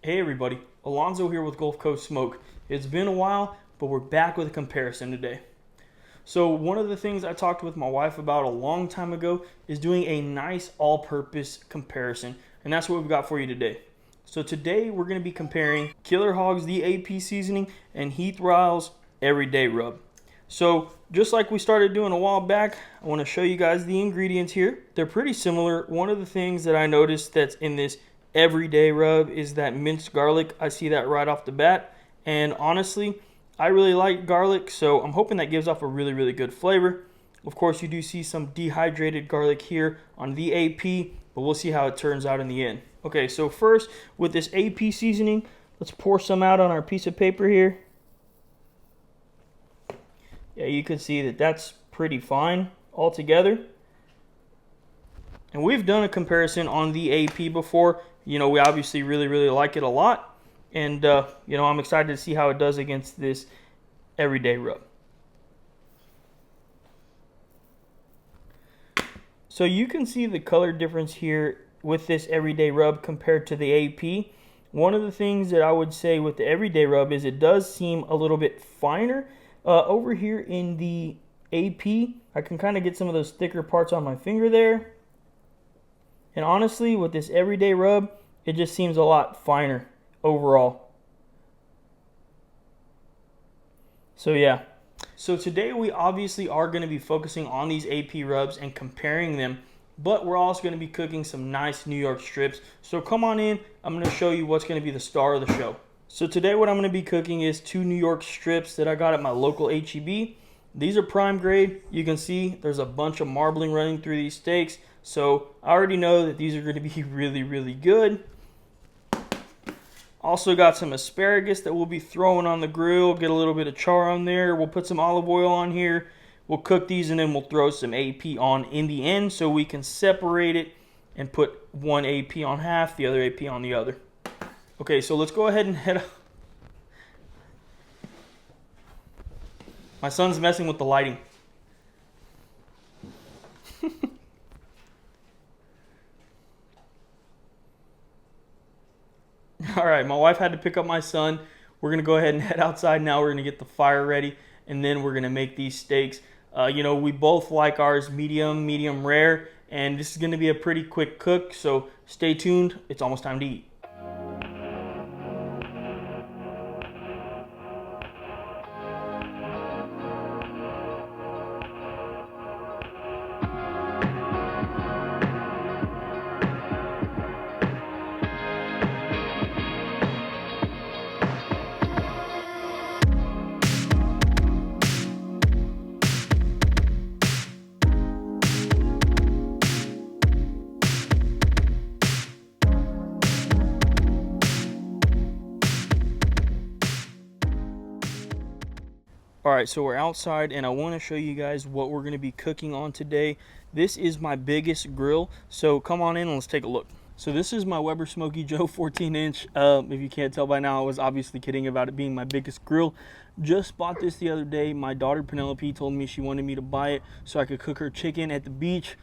Hey everybody, Alonzo here with Gulf Coast Smoke. It's been a while, but we're back with a comparison today. So one of the things I talked with my wife about a long time ago is doing a nice all-purpose comparison, and that's what we've got for you today. So today we're going to be comparing Killer Hogs the AP seasoning and Heath Riles everyday rub. So just like we started doing a while back, I want to show you guys the ingredients here. They're pretty similar. One of the things that I noticed that's in this everyday rub is that minced garlic. I see that right off the bat, and honestly I really like garlic, so I'm hoping that gives off a really good flavor. Of course, you do see some dehydrated garlic here on the AP, but we'll see how it turns out in the end. Okay, so first with this AP seasoning, let's pour some out on our piece of paper here. Yeah, you can see that that's pretty fine altogether. And we've done a comparison on the AP before. You know, we obviously really like it a lot. And, you know, I'm excited to see how it does against this everyday rub. So you can see the color difference here with this everyday rub compared to the AP. One of the things that I would say with the everyday rub is it does seem a little bit finer. Over here in the AP, I can kind of get some of those thicker parts on my finger there. And honestly, with this everyday rub, it just seems a lot finer overall. So yeah. So today we obviously are going to be focusing on these AP rubs and comparing them, but we're also going to be cooking some nice New York strips. So come on in, I'm going to show you what's going to be the star of the show. So today what I'm going to be cooking is 2 New York strips that I got at my local HEB. These are prime grade. You can see there's a bunch of marbling running through these steaks. So I already know that these are going to be really good. Also got some asparagus that we'll be throwing on the grill. Get a little bit of char on there. We'll put some olive oil on here. We'll cook these and then we'll throw some AP on in the end so we can separate it and put one AP on half, the other AP on the other. Okay, so let's go ahead and head up. My son's messing with the lighting. All right, my wife had to pick up my son. We're going to go ahead and head outside now. We're going to get the fire ready, and then we're going to make these steaks. You know, we both like ours medium rare, and this is going to be a pretty quick cook, so stay tuned. It's almost time to eat. Alright, so we're outside and I want to show you guys what we're going to be cooking on today. This is my biggest grill, so come on in and let's take a look. So this is my Weber Smokey Joe 14-inch. If you can't tell by now, I was obviously kidding about it being my biggest grill. Just bought this the other day. My daughter Penelope told me she wanted me to buy it so I could cook her chicken at the beach.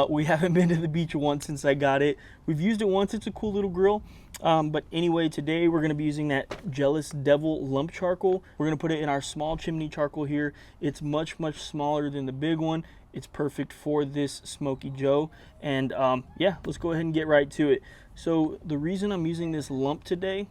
We haven't been to the beach once since I got it. We've used it once. It's a cool little grill. But anyway, today we're going to be using that Jealous Devil lump charcoal. We're going to put it in our small chimney charcoal here. It's much smaller than the big one. It's perfect for this Smokey Joe. And yeah, let's go ahead and get right to it. So the reason I'm using this lump today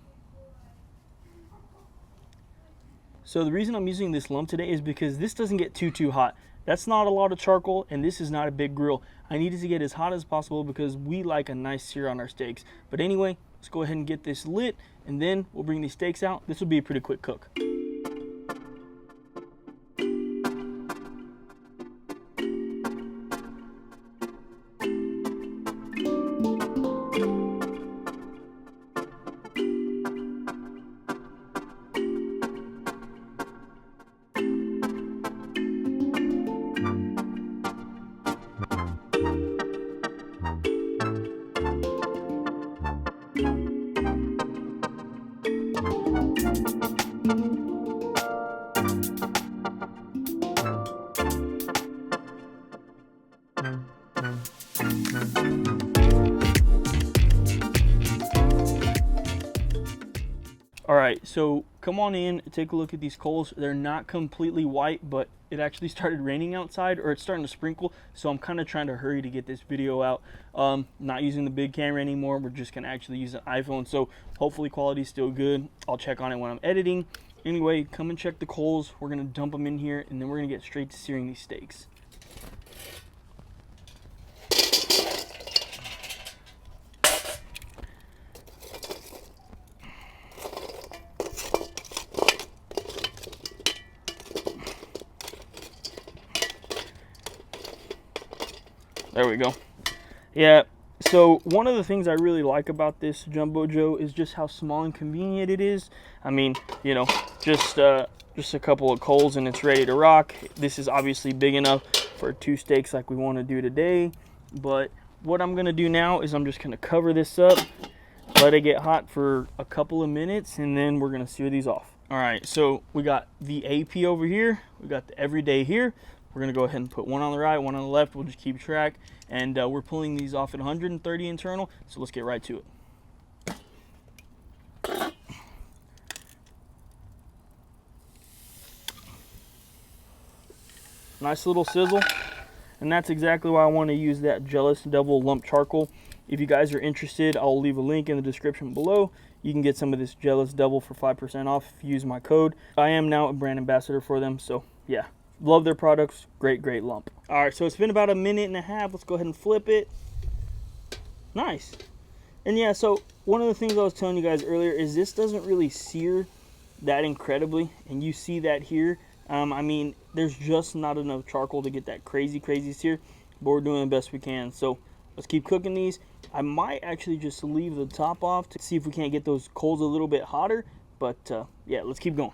is because this doesn't get too hot. That's not a lot of charcoal, and this is not a big grill. I need it to get as hot as possible because we like a nice sear on our steaks. But anyway, let's go ahead and get this lit, and then we'll bring these steaks out. This will be a pretty quick cook. All right, so come on in, take a look at these coals. They're not completely white, but it actually started raining outside, or it's starting to sprinkle, so I'm kind of trying to hurry to get this video out. Not using the big camera anymore. We're just gonna actually use an iPhone, so hopefully quality's still good. I'll check on it when I'm editing. Anyway, come and check the coals. We're gonna dump them in here, and then we're gonna get straight to searing these steaks. There we go. Yeah, so one of the things I really like about this Jumbo Joe is just how small and convenient it is. I mean, you know, just a couple of coals and it's ready to rock. This is obviously big enough for 2 steaks like we want to do today. But what I'm going to do now is I'm just going to cover this up, let it get hot for a couple of minutes, and then we're going to sear these off. All right, so we got the AP over here. We got the everyday here. We're gonna go ahead and put one on the right, one on the left. We'll just keep track. And we're pulling these off at 130 internal, so let's get right to it. Nice little sizzle. And that's exactly why I want to use that Jealous Devil lump charcoal. If you guys are interested, I'll leave a link in the description below. You can get some of this Jealous Devil for 5% off if you use my code. I am now a brand ambassador for them, so yeah. Love their products. Great lump. All right, so it's been about a minute and a half. Let's go ahead and flip it. Nice. And yeah, so one of the things I was telling you guys earlier is this doesn't really sear that incredibly, and you see that here. I mean, there's just not enough charcoal to get that crazy sear, but we're doing the best we can. So let's keep cooking these. I might actually just leave the top off to see if we can't get those coals a little bit hotter, but yeah, let's keep going.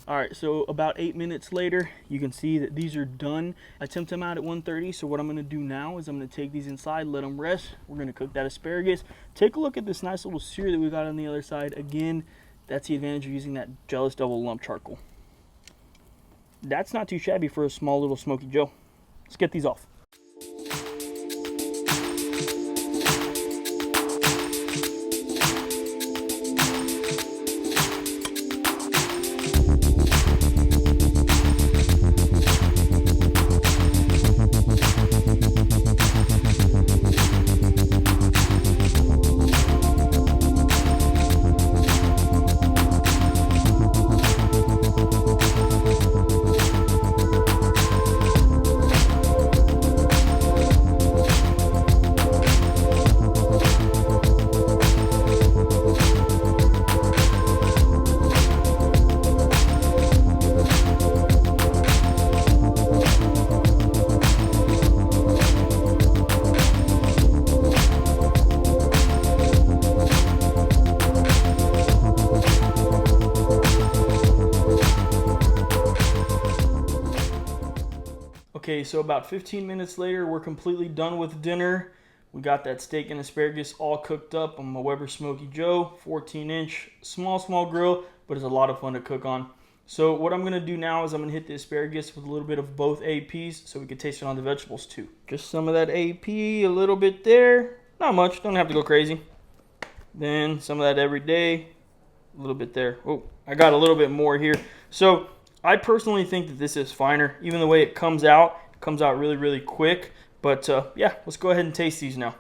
All right, so about 8 minutes later, you can see that these are done. I temped them out at 130, so what I'm gonna do now is I'm gonna take these inside, let them rest. We're gonna cook that asparagus. Take a look at this nice little sear that we got on the other side. Again, that's the advantage of using that Jealous Devil lump charcoal. That's not too shabby for a small little Smoky Joe. Let's get these off. Okay, so about 15 minutes later, we're completely done with dinner. We got that steak and asparagus all cooked up on my Weber Smoky Joe, 14-inch, small grill, but it's a lot of fun to cook on. So what I'm gonna do now is I'm gonna hit the asparagus with a little bit of both APs so we can taste it on the vegetables too. Just some of that AP, a little bit there. Not much, don't have to go crazy. Then some of that everyday, a little bit there. Oh, I got a little bit more here. So I personally think that this is finer. Even the way it comes out really quick. But yeah, let's go ahead and taste these now.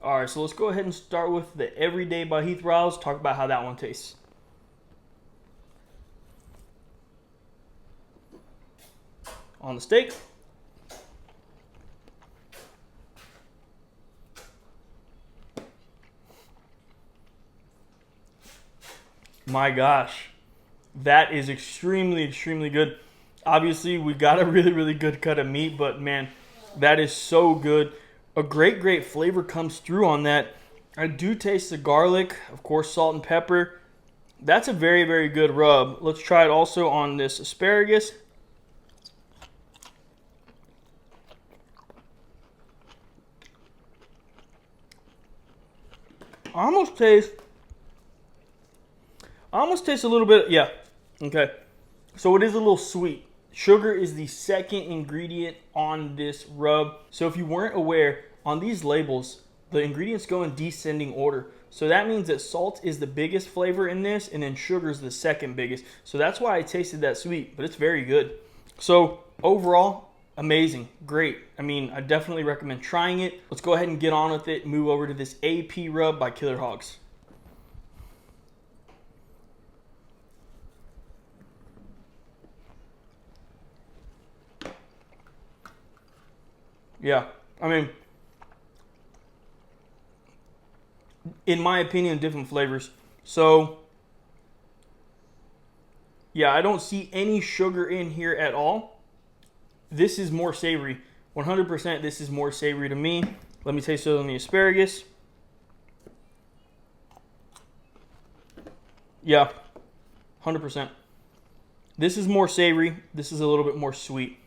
All right, so let's go ahead and start with the Everyday by Heath Riles. Talk about how that one tastes. On the steak. My gosh, that is extremely good. Obviously, we got a really good cut of meat, but man, that is so good. A great flavor comes through on that. I do taste the garlic, of course, salt and pepper. That's a very good rub. Let's try it also on this asparagus. I almost taste a little bit, yeah, okay. So it is a little sweet. Sugar is the second ingredient on this rub. So if you weren't aware, on these labels, the ingredients go in descending order. So that means that salt is the biggest flavor in this, and then sugar is the second biggest. So that's why I tasted that sweet, but it's very good. So overall, amazing, great. I mean, I definitely recommend trying it. Let's go ahead and get on with it and move over to this AP rub by Killer Hogs. Yeah, I mean, in my opinion, different flavors. So, yeah, I don't see any sugar in here at all. This is more savory. 100% this is more savory to me. Let me taste it on the asparagus. Yeah, 100%. This is more savory. This is a little bit more sweet.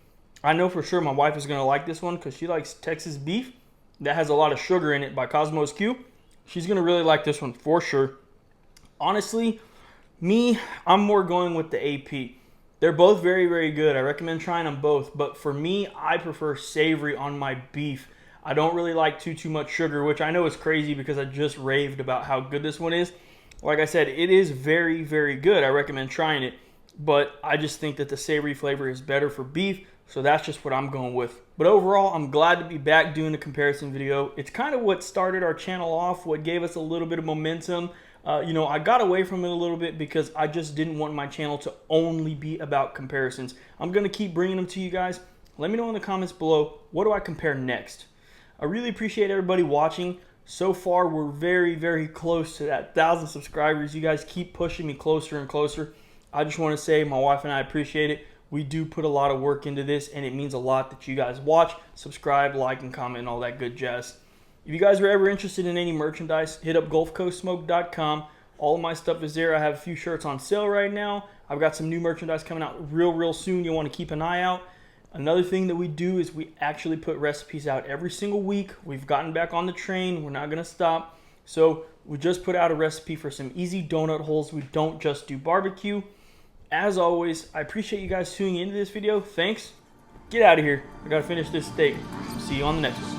I know for sure my wife is going to like this one because she likes Texas beef. That has a lot of sugar in it by Cosmos Q. She's going to really like this one for sure. Honestly, I'm more going with the AP. They're both very, very good. I recommend trying them both. But for me, I prefer savory on my beef. I don't really like too much sugar, which I know is crazy because I just raved about how good this one is. Like I said, it is very, very good. I recommend trying it. But I just think that the savory flavor is better for beef. So that's just what I'm going with. But overall, I'm glad to be back doing the comparison video. It's kind of what started our channel off, what gave us a little bit of momentum. You know, I got away from it a little bit because I just didn't want my channel to only be about comparisons. I'm going to keep bringing them to you guys. Let me know in the comments below, what do I compare next? I really appreciate everybody watching. So far, we're very, very close to that 1,000 subscribers. You guys keep pushing me closer and closer. I just want to say my wife and I appreciate it. We do put a lot of work into this, and it means a lot that you guys watch, subscribe, like, and comment, and all that good jazz. If you guys are ever interested in any merchandise, hit up GulfCoastSmoke.com. All of my stuff is there. I have a few shirts on sale right now. I've got some new merchandise coming out real soon. You'll want to keep an eye out. Another thing that we do is we actually put recipes out every single week. We've gotten back on the train. We're not going to stop. So we just put out a recipe for some easy donut holes. We don't just do barbecue. As always, I appreciate you guys tuning into this video. Thanks. Get out of here. I got to finish this steak. See you on the next one.